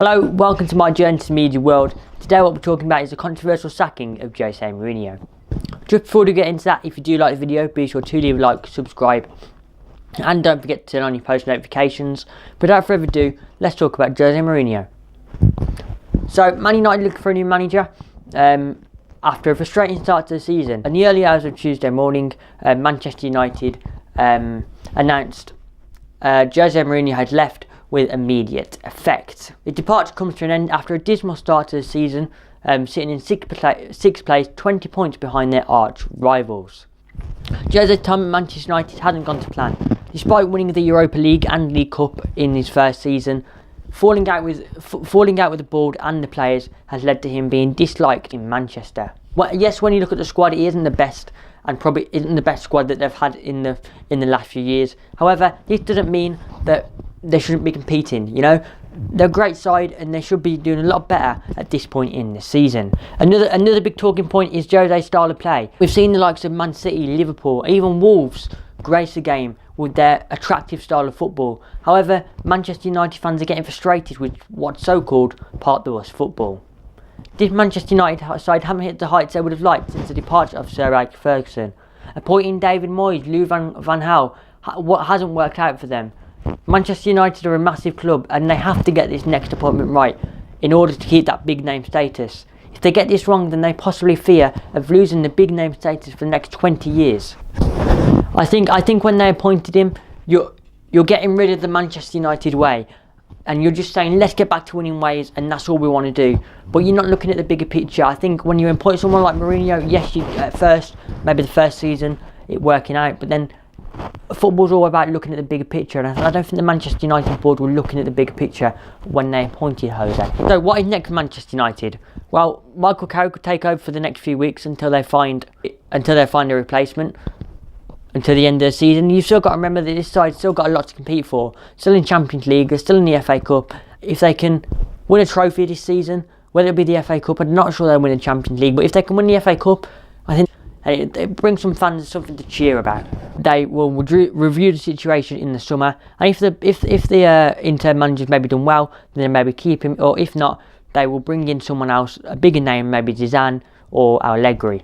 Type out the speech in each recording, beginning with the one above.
Hello, welcome to my journey to the media world. Today what we're talking about is the controversial sacking of Jose Mourinho. Just before we get into that, if you do like the video, be sure to leave a like, subscribe, and don't forget to turn on your post notifications. But without further ado, let's talk about Jose Mourinho. So, Man United looking for a new manager after a frustrating start to the season. In the early hours of Tuesday morning, Manchester United announced Jose Mourinho had left with immediate effect. The departure comes to an end after a dismal start to the season, sitting in sixth place, 20 points behind their arch rivals. Jose's time at Manchester United hadn't gone to plan. Despite winning the Europa League and League Cup in his first season, falling out with the board and the players has led to him being disliked in Manchester. Well, yes, when you look at the squad, it isn't the best, and probably isn't the best squad that they've had in the last few years. However, this doesn't mean that they shouldn't be competing. You know, they're a great side and they should be doing a lot better at this point in the season. Another big talking point is Jose's style of play. We've seen the likes of Man City, Liverpool, even Wolves grace the game with their attractive style of football. However, Manchester United fans are getting frustrated with what's so-called part the bus football. This Manchester United side haven't hit the heights they would have liked since the departure of Sir Alex Ferguson. Appointing David Moyes, Louis van Gaal, what hasn't worked out for them. Manchester United are a massive club and they have to get this next appointment right in order to keep that big name status. If they get this wrong, then they possibly fear of losing the big name status for the next 20 years. I think when they appointed him, you're getting rid of the Manchester United way, and you're just saying let's get back to winning ways and that's all we want to do. But you're not looking at the bigger picture. I think when you appoint someone like Mourinho, yes, at first, maybe the first season, it working out, but then football's all about looking at the bigger picture, and I don't think the Manchester United board were looking at the bigger picture when they appointed Jose. So what is next for Manchester United? Well, Michael Carrick could take over for the next few weeks until they find a replacement until the end of the season. You've still got to remember that this side's still got a lot to compete for. Still in Champions League, they're still in the FA Cup. If they can win a trophy this season, whether it be the FA Cup, I'm not sure they'll win the Champions League, but if they can win the FA Cup, I think it brings some fans something to cheer about. They will review the situation in the summer, and if the interim manager's maybe done well, then they maybe keep him, or if not, they will bring in someone else, a bigger name, maybe Zidane or Allegri.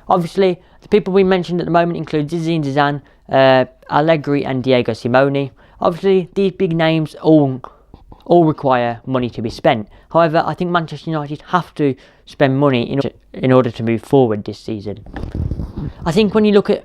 Obviously, the people we mentioned at the moment include Zidane, Allegri and Diego Simeone. Obviously, these big names all require money to be spent. However, I think Manchester United have to spend money in order to move forward this season. I think when you look at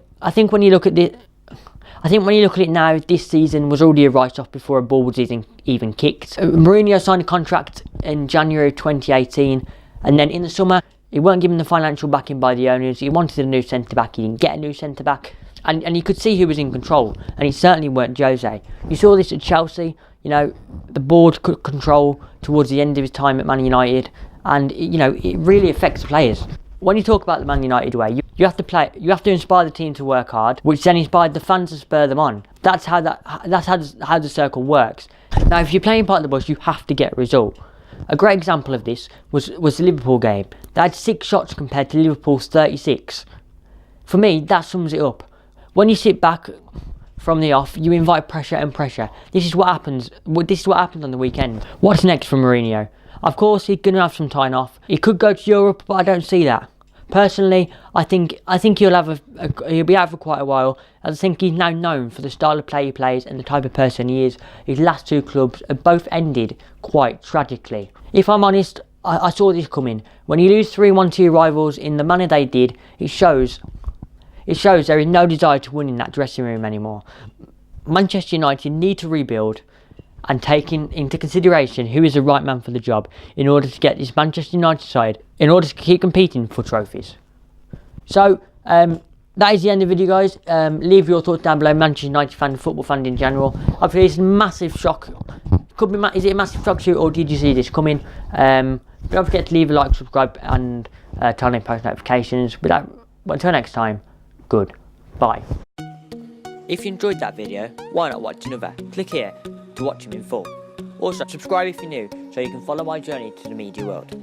it now, this season was already a write-off before a ball was even kicked. Mourinho signed a contract in January 2018, and then in the summer he weren't given the financial backing by the owners. He wanted a new centre-back, he didn't get a new centre-back, and you could see who was in control, and it certainly weren't Jose. You saw this at Chelsea. You know, the board could control towards the end of his time at Man United, and you know, it really affects players. When you talk about the Man United way, you have to inspire the team to work hard, which then inspired the fans to spur them on. That's how the circle works. Now, if you're playing part of the bus, you have to get a result. A great example of this was the Liverpool game. They had 6 shots compared to Liverpool's 36. For me, that sums it up. When you sit back from the off, you invite pressure and pressure. This is what happens. This is what happens on the weekend. What's next for Mourinho? Of course, he's going to have some time off. He could go to Europe, but I don't see that. Personally, I think he'll be out for quite a while. I think he's now known for the style of play he plays and the type of person he is. His last 2 clubs have both ended quite tragically. If I'm honest, I saw this coming. When you lose 3-1 to your rivals in the manner they did, it shows there is no desire to win in that dressing room anymore. Manchester United need to rebuild and take into consideration who is the right man for the job in order to get this Manchester United side, in order to keep competing for trophies. So, that is the end of the video, guys. Leave your thoughts down below, Manchester United fan, football fan in general. I feel it's a massive shock. Is it a massive shock to you, or did you see this coming? Don't forget to leave a like, subscribe, and turn on post notifications. But until next time, goodbye. If you enjoyed that video, why not watch another? Click here to watch them in full. Also, subscribe if you're new so you can follow my journey to the media world.